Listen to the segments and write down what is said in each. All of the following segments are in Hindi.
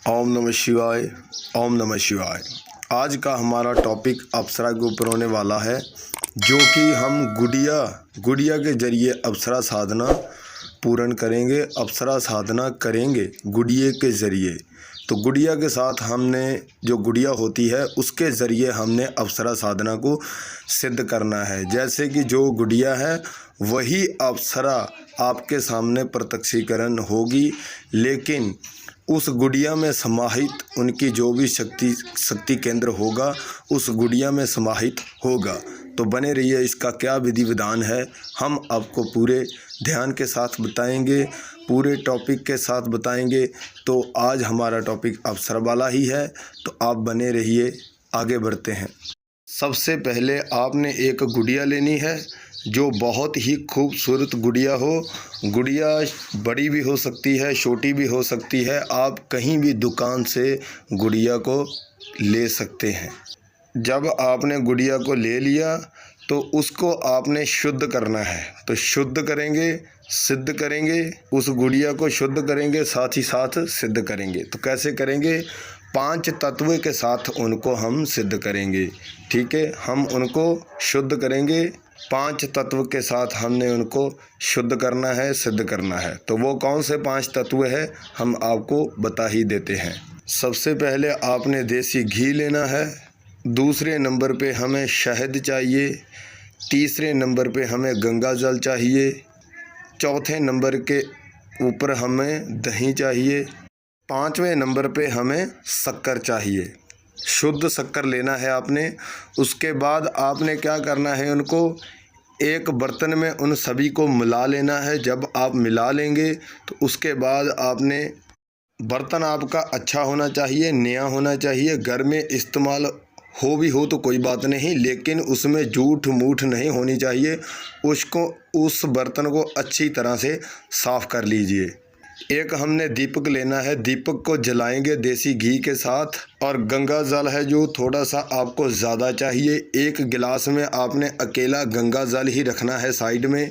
ओम नमः शिवाय। ओम नमः शिवाय। आज का हमारा टॉपिक अप्सरा के ऊपर होने वाला है, जो कि हम गुड़िया के ज़रिए अप्सरा साधना पूर्ण करेंगे, अप्सरा साधना करेंगे गुड़िया के ज़रिए। तो गुड़िया के साथ हमने जो गुड़िया होती है उसके ज़रिए हमने अप्सरा साधना को सिद्ध करना है। जैसे कि जो गुड़िया है वही अप्सरा आपके सामने प्रत्यक्षीकरण होगी, लेकिन उस गुड़िया में समाहित उनकी जो भी शक्ति केंद्र होगा उस गुड़िया में समाहित होगा। तो बने रहिए, इसका क्या विधि विधान है हम आपको पूरे ध्यान के साथ बताएंगे, पूरे टॉपिक के साथ बताएंगे। तो आज हमारा टॉपिक अप्सरा वाला ही है, तो आप बने रहिए, आगे बढ़ते हैं। सबसे पहले आपने एक गुड़िया लेनी है जो बहुत ही खूबसूरत गुड़िया हो। गुड़िया बड़ी भी हो सकती है, छोटी भी हो सकती है। आप कहीं भी दुकान से गुड़िया को ले सकते हैं। जब आपने गुड़िया को ले लिया तो उसको आपने शुद्ध करना है। तो शुद्ध करेंगे, सिद्ध करेंगे, उस गुड़िया को शुद्ध करेंगे, साथ ही साथ सिद्ध करेंगे। तो कैसे करेंगे? 5 तत्व के साथ उनको हम सिद्ध करेंगे। ठीक है, हम उनको शुद्ध करेंगे, 5 तत्व के साथ हमने उनको शुद्ध करना है, सिद्ध करना है। तो वो कौन से 5 तत्व है हम आपको बता ही देते हैं। सबसे पहले आपने देसी घी लेना है, दूसरे नंबर पे हमें शहद चाहिए, तीसरे नंबर पे हमें गंगा जल चाहिए, चौथे नंबर के ऊपर हमें दही चाहिए, 5वें नंबर पे हमें शक्कर चाहिए। शुद्ध शक्कर लेना है आपने। उसके बाद आपने क्या करना है, उनको एक बर्तन में उन सभी को मिला लेना है। जब आप मिला लेंगे तो उसके बाद आपने, बर्तन आपका अच्छा होना चाहिए, नया होना चाहिए। घर में इस्तेमाल हो भी हो तो कोई बात नहीं, लेकिन उसमें जूठ मूठ नहीं होनी चाहिए। उस बर्तन को अच्छी तरह से साफ़ कर लीजिए। एक हमने दीपक लेना है, दीपक को जलाएंगे देसी घी के साथ। और गंगा जल है जो थोड़ा सा आपको ज़्यादा चाहिए। एक गिलास में आपने अकेला गंगा जल ही रखना है साइड में।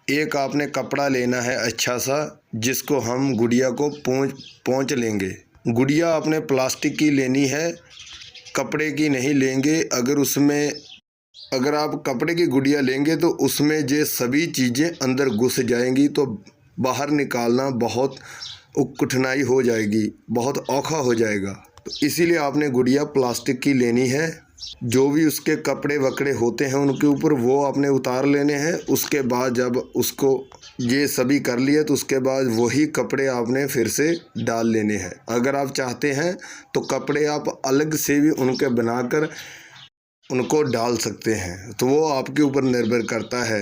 एक आपने कपड़ा लेना है अच्छा सा, जिसको हम गुड़िया को पोंछ लेंगे। गुड़िया आपने प्लास्टिक की लेनी है, कपड़े की नहीं लेंगे। अगर आप कपड़े की गुड़िया लेंगे तो उसमें ये सभी चीज़ें अंदर घुस जाएंगी, तो बाहर निकालना बहुत कठिनाई हो जाएगी, बहुत औखा हो जाएगा। तो इसीलिए आपने गुड़िया प्लास्टिक की लेनी है। जो भी उसके कपड़े वकड़े होते हैं उनके ऊपर वो आपने उतार लेने हैं। उसके बाद जब उसको ये सभी कर लिया तो उसके बाद वही कपड़े आपने फिर से डाल लेने हैं। अगर आप चाहते हैं तो कपड़े आप अलग से भी उनके बनाकर उनको डाल सकते हैं, तो वो आपके ऊपर निर्भर करता है।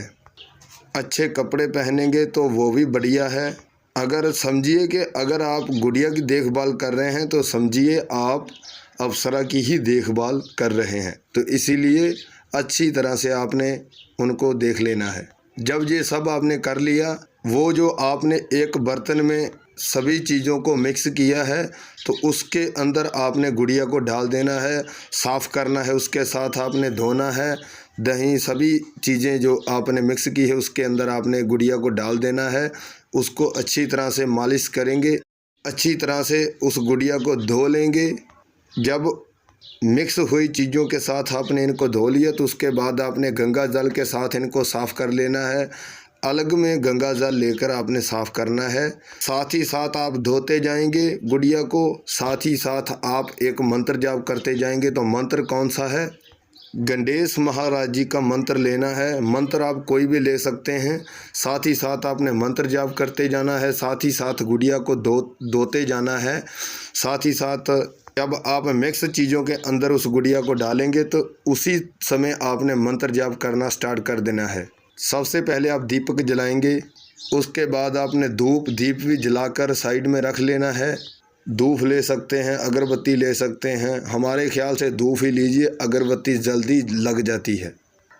अच्छे कपड़े पहनेंगे तो वो भी बढ़िया है। अगर समझिए कि अगर आप गुड़िया की देखभाल कर रहे हैं तो समझिए आप अप्सरा की ही देखभाल कर रहे हैं। तो इसीलिए अच्छी तरह से आपने उनको देख लेना है। जब ये सब आपने कर लिया, वो जो आपने एक बर्तन में सभी चीज़ों को मिक्स किया है तो उसके अंदर आपने गुड़िया को डाल देना है, साफ़ करना है। उसके साथ आपने धोना है। दही सभी चीज़ें जो आपने मिक्स की है उसके अंदर आपने गुड़िया को डाल देना है। उसको अच्छी तरह से मालिश करेंगे, अच्छी तरह से उस गुड़िया को धो लेंगे। जब मिक्स हुई चीज़ों के साथ आपने इनको धो लिया तो उसके बाद आपने गंगा जल के साथ इनको साफ़ कर लेना है। अलग में गंगा जल लेकर आपने साफ़ करना है। साथ ही साथ आप धोते जाएंगे गुड़िया को, साथ ही साथ आप एक मंत्र जाप करते जाएंगे। तो मंत्र कौन सा है? गणेश महाराज जी का मंत्र लेना है। मंत्र आप कोई भी ले सकते हैं। साथ ही साथ आपने मंत्र जाप करते जाना है, साथ ही साथ गुड़िया को धोते जाना है। साथ ही साथ जब आप मिक्स चीज़ों के अंदर उस गुड़िया को डालेंगे तो उसी समय आपने मंत्र जाप करना स्टार्ट कर देना है। सबसे पहले आप दीपक जलाएंगे, उसके बाद आपने धूप दीप भी जलाकर साइड में रख लेना है। धूप ले सकते हैं, अगरबत्ती ले सकते हैं। हमारे ख्याल से धूप ही लीजिए, अगरबत्ती जल्दी लग जाती है।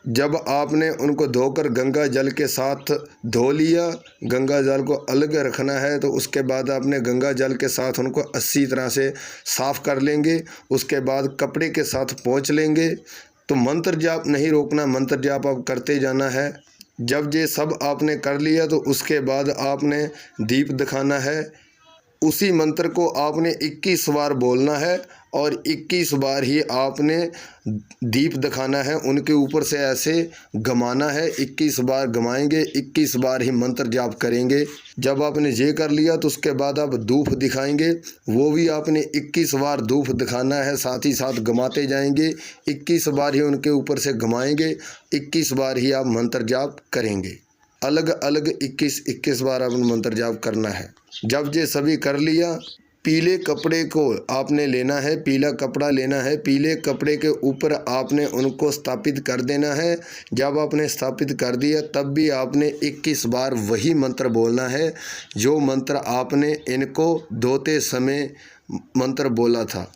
जब आपने उनको धोकर गंगा जल के साथ धो लिया, गंगा जल को अलग रखना है, तो उसके बाद आपने गंगा जल के साथ उनको अच्छी तरह से साफ़ कर लेंगे। उसके बाद कपड़े के साथ पोंछ लेंगे। तो मंत्र जाप नहीं रोकना, मंत्र जाप आप करते जाना है। जब ये सब आपने कर लिया तो उसके बाद आपने दीप दिखाना है। उसी मंत्र को आपने 21 बार बोलना है और 21 बार ही आपने दीप दिखाना है, उनके ऊपर से ऐसे घुमाना है। 21 बार घुमाएंगे, 21 बार ही मंत्र जाप करेंगे। जब आपने ये कर लिया तो उसके बाद आप धूप दिखाएंगे, वो भी आपने 21 बार धूप दिखाना है, साथ ही साथ घुमाते जाएंगे। 21 बार ही उनके ऊपर से घुमाएंगे, 21 बार ही आप मंत्र जाप करेंगे। अलग अलग 21 बार आपने मंत्र जाप करना है। जब ये सभी कर लिया, पीले कपड़े को आपने लेना है, पीला कपड़ा लेना है, पीले कपड़े के ऊपर आपने उनको स्थापित कर देना है। जब आपने स्थापित कर दिया तब भी आपने 21 बार वही मंत्र बोलना है जो मंत्र आपने इनको धोते समय मंत्र बोला था।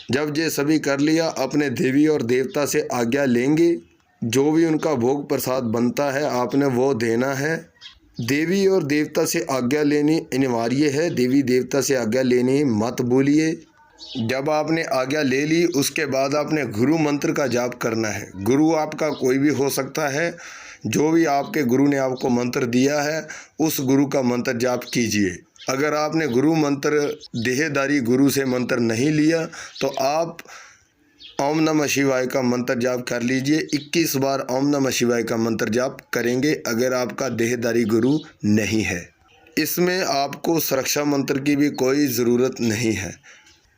जब ये सभी कर लिया, अपने देवी और देवता से आज्ञा लेंगे। जो भी उनका भोग प्रसाद बनता है आपने वो देना है। देवी और देवता से आज्ञा लेनी अनिवार्य है, देवी देवता से आज्ञा लेनी मत भूलिए। जब आपने आज्ञा ले ली उसके बाद आपने गुरु मंत्र का जाप करना है। गुरु आपका कोई भी हो सकता है, जो भी आपके गुरु ने आपको मंत्र दिया है उस गुरु का मंत्र जाप कीजिए। अगर आपने गुरु मंत्र देहधारी गुरु से मंत्र नहीं लिया तो आप ओम नमः शिवाय का मंत्र जाप कर लीजिए। 21 बार ओम नमः शिवाय का मंत्र जाप करेंगे अगर आपका देहधारी गुरु नहीं है। इसमें आपको सुरक्षा मंत्र की भी कोई ज़रूरत नहीं है।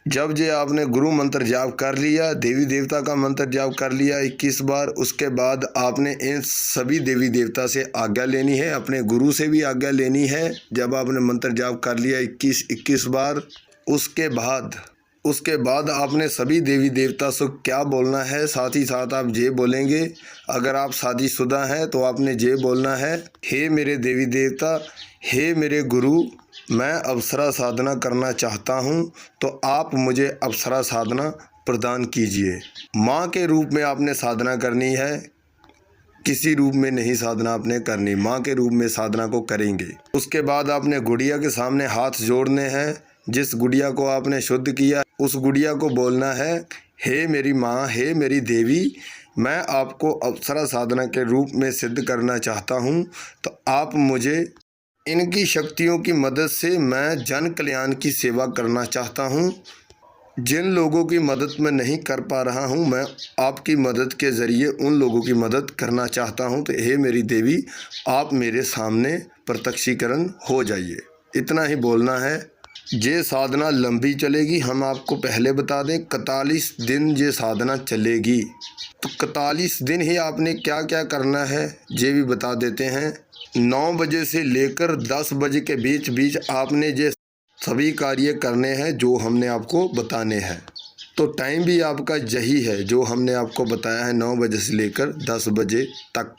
जब जे आपने गुरु मंत्र जाप कर लिया, देवी देवता का मंत्र जाप कर लिया 21 बार, उसके बाद आपने इन सभी देवी देवता से आज्ञा लेनी है, अपने गुरु से भी आज्ञा लेनी है। जब आपने मंत्र जाप कर लिया 21 बार, उसके बाद आपने सभी देवी देवता से क्या बोलना है, साथ ही साथ आप ये बोलेंगे। अगर आप शादीशुदा हैं तो आपने ये बोलना है, हे मेरे देवी देवता, हे मेरे गुरु, मैं अप्सरा साधना करना चाहता हूँ तो आप मुझे अप्सरा साधना प्रदान कीजिए। माँ के रूप में आपने साधना करनी है, किसी रूप में नहीं साधना आपने करनी, माँ के रूप में साधना को करेंगे। उसके बाद आपने गुड़िया के सामने हाथ जोड़ने हैं। जिस गुड़िया को आपने शुद्ध किया उस गुड़िया को बोलना है, हे मेरी माँ, हे मेरी देवी, मैं आपको अप्सरा साधना के रूप में सिद्ध करना चाहता हूँ तो आप मुझे इनकी शक्तियों की मदद से मैं जन कल्याण की सेवा करना चाहता हूँ। जिन लोगों की मदद मैं नहीं कर पा रहा हूँ, मैं आपकी मदद के ज़रिए उन लोगों की मदद करना चाहता हूँ। तो हे मेरी देवी, आप मेरे सामने प्रत्यक्षीकरण हो जाइए। इतना ही बोलना है। ये साधना लंबी चलेगी, हम आपको पहले बता दें 41 दिन ये साधना चलेगी। तो 41 दिन ही आपने क्या क्या करना है ये भी बता देते हैं। 9 बजे से लेकर 10 बजे के बीच आपने ये सभी कार्य करने हैं जो हमने आपको बताने हैं। तो टाइम भी आपका यही है जो हमने आपको बताया है, 9 बजे से लेकर 10 बजे तक।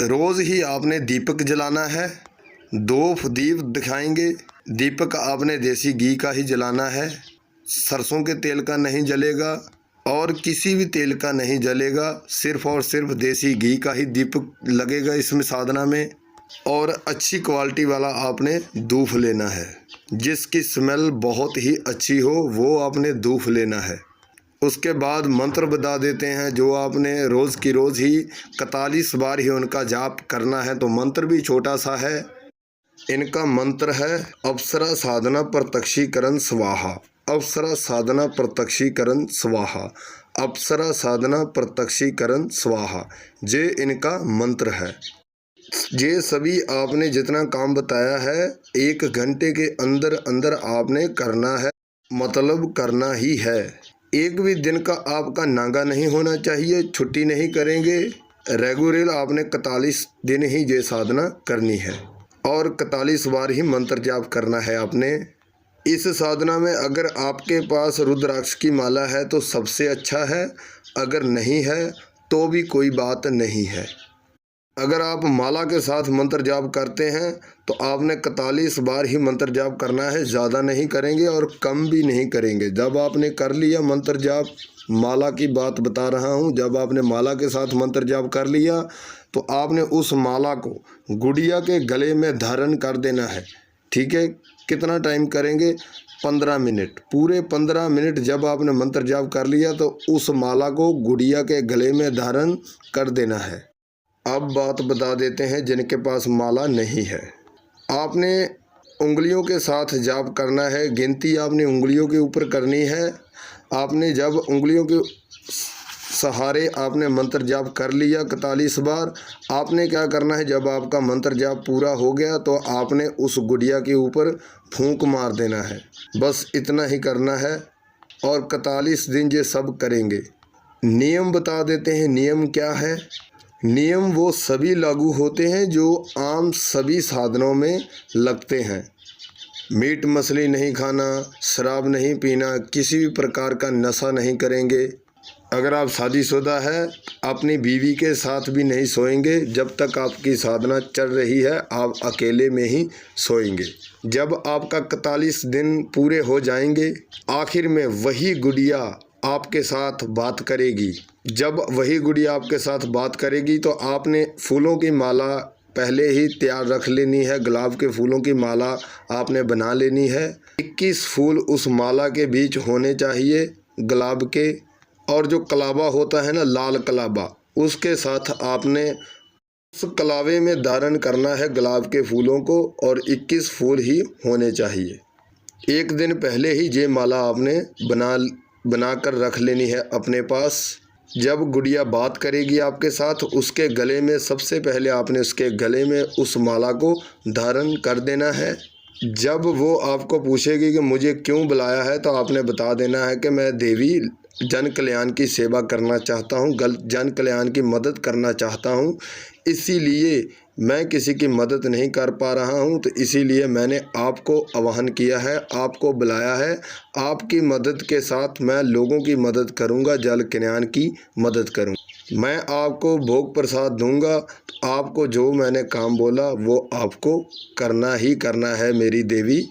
रोज़ ही आपने दीपक जलाना है, 2 दीप दिखाएंगे। दीपक आपने देसी घी का ही जलाना है, सरसों के तेल का नहीं जलेगा और किसी भी तेल का नहीं जलेगा, सिर्फ़ और सिर्फ देसी घी का ही दीपक लगेगा इसमें साधना में। और अच्छी क्वालिटी वाला आपने धूप लेना है, जिसकी स्मेल बहुत ही अच्छी हो वो आपने धूप लेना है। उसके बाद मंत्र बता देते हैं जो आपने रोज़ की रोज़ ही 41 बार ही उनका जाप करना है। तो मंत्र भी छोटा सा है। इनका मंत्र है अप्सरा साधना प्रत्यक्षीकरण स्वाहा, अप्सरा साधना प्रत्यक्षीकरण स्वाहा, अप्सरा साधना प्रत्यक्षीकरण स्वाहा। ये इनका मंत्र है। ये सभी आपने जितना काम बताया है 1 घंटे के अंदर अंदर आपने करना है, मतलब करना ही है। एक भी दिन का आपका नागा नहीं होना चाहिए, छुट्टी नहीं करेंगे। रेगुलर आपने 41 दिन ही ये साधना करनी है और 41 बार ही मंत्र जाप करना है आपने। इस साधना में अगर आपके पास रुद्राक्ष की माला है तो सबसे अच्छा है, अगर नहीं है तो भी कोई बात नहीं है। अगर आप माला के साथ मंत्र जाप करते हैं तो आपने 41 बार ही मंत्र जाप करना है, ज़्यादा नहीं करेंगे और कम भी नहीं करेंगे। जब आपने कर लिया मंत्र जाप, माला की बात बता रहा हूँ, जब आपने माला के साथ मंत्र जाप कर लिया तो आपने उस माला को गुड़िया के गले में धारण कर देना है। ठीक है, कितना टाइम करेंगे? 15 मिनट। पूरे 15 मिनट जब आपने मंत्र जाप कर लिया तो उस माला को गुड़िया के गले में धारण कर देना है। अब बात बता देते हैं जिनके पास माला नहीं है। आपने उंगलियों के साथ जाप करना है। गिनती आपने उंगलियों के ऊपर करनी है। आपने जब उंगलियों के सहारे आपने मंत्र जाप कर लिया 41 बार, आपने क्या करना है, जब आपका मंत्र जाप पूरा हो गया तो आपने उस गुड़िया के ऊपर फूंक मार देना है। बस इतना ही करना है और 41 दिन ये सब करेंगे। नियम बता देते हैं, नियम क्या है। नियम वो सभी लागू होते हैं जो आम सभी साधनों में लगते हैं। मीट मछली नहीं खाना, शराब नहीं पीना, किसी भी प्रकार का नशा नहीं करेंगे। अगर आप शादीशुदा है, अपनी बीवी के साथ भी नहीं सोएंगे। जब तक आपकी साधना चल रही है आप अकेले में ही सोएंगे। जब आपका 41 दिन पूरे हो जाएंगे, आखिर में वही गुड़िया आपके साथ बात करेगी। जब वही गुड़िया आपके साथ बात करेगी तो आपने फूलों की माला पहले ही तैयार रख लेनी है। गुलाब के फूलों की माला आपने बना लेनी है। 21 फूल उस माला के बीच होने चाहिए गुलाब के, और जो कलावा होता है ना, लाल कलावा, उसके साथ आपने उस कलावे में धारण करना है गुलाब के फूलों को, और 21 फूल ही होने चाहिए। एक दिन पहले ही ये माला आपने बना कर रख लेनी है अपने पास। जब गुड़िया बात करेगी आपके साथ, उसके गले में सबसे पहले आपने उसके गले में उस माला को धारण कर देना है। जब वो आपको पूछेगी कि मुझे क्यों बुलाया है, तो आपने बता देना है कि मैं देवी जन कल्याण की सेवा करना चाहता हूँ, जन कल्याण की मदद करना चाहता हूँ, इसीलिए मैं किसी की मदद नहीं कर पा रहा हूँ, तो इसीलिए मैंने आपको आह्वान किया है, आपको बुलाया है। आपकी मदद के साथ मैं लोगों की मदद करूँगा, जन कल्याण की मदद करूँगा। मैं आपको भोग प्रसाद दूँगा। आपको जो मैंने काम बोला वो आपको करना ही करना है मेरी देवी।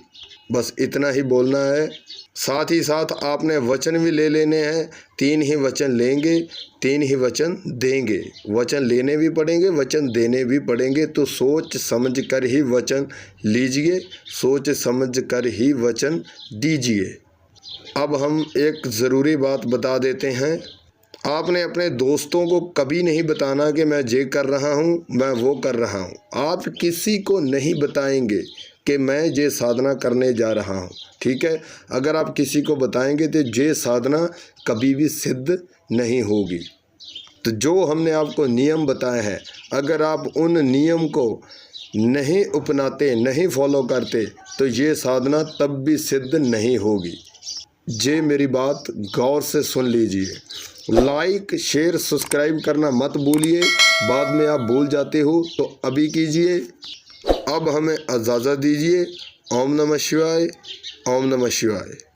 बस इतना ही बोलना है। साथ ही साथ आपने वचन भी ले लेने हैं। 3 ही वचन लेंगे, 3 ही वचन देंगे। वचन लेने भी पड़ेंगे, वचन देने भी पड़ेंगे। तो सोच समझ कर ही वचन लीजिए, सोच समझ कर ही वचन दीजिए। अब हम एक ज़रूरी बात बता देते हैं। आपने अपने दोस्तों को कभी नहीं बताना कि मैं ये कर रहा हूँ, मैं वो कर रहा हूँ। आप किसी को नहीं बताएंगे कि मैं ये साधना करने जा रहा हूँ, ठीक है। अगर आप किसी को बताएंगे तो ये साधना कभी भी सिद्ध नहीं होगी। तो जो हमने आपको नियम बताए हैं, अगर आप उन नियम को नहीं अपनाते, नहीं फॉलो करते, तो ये साधना तब भी सिद्ध नहीं होगी। ये मेरी बात गौर से सुन लीजिए। लाइक, शेयर, सब्सक्राइब करना मत भूलिए। बाद में आप भूल जाते हो तो अभी कीजिए। अब हमें इजाज़त दीजिए। ओम नमः शिवाय, ओम नमः शिवाय।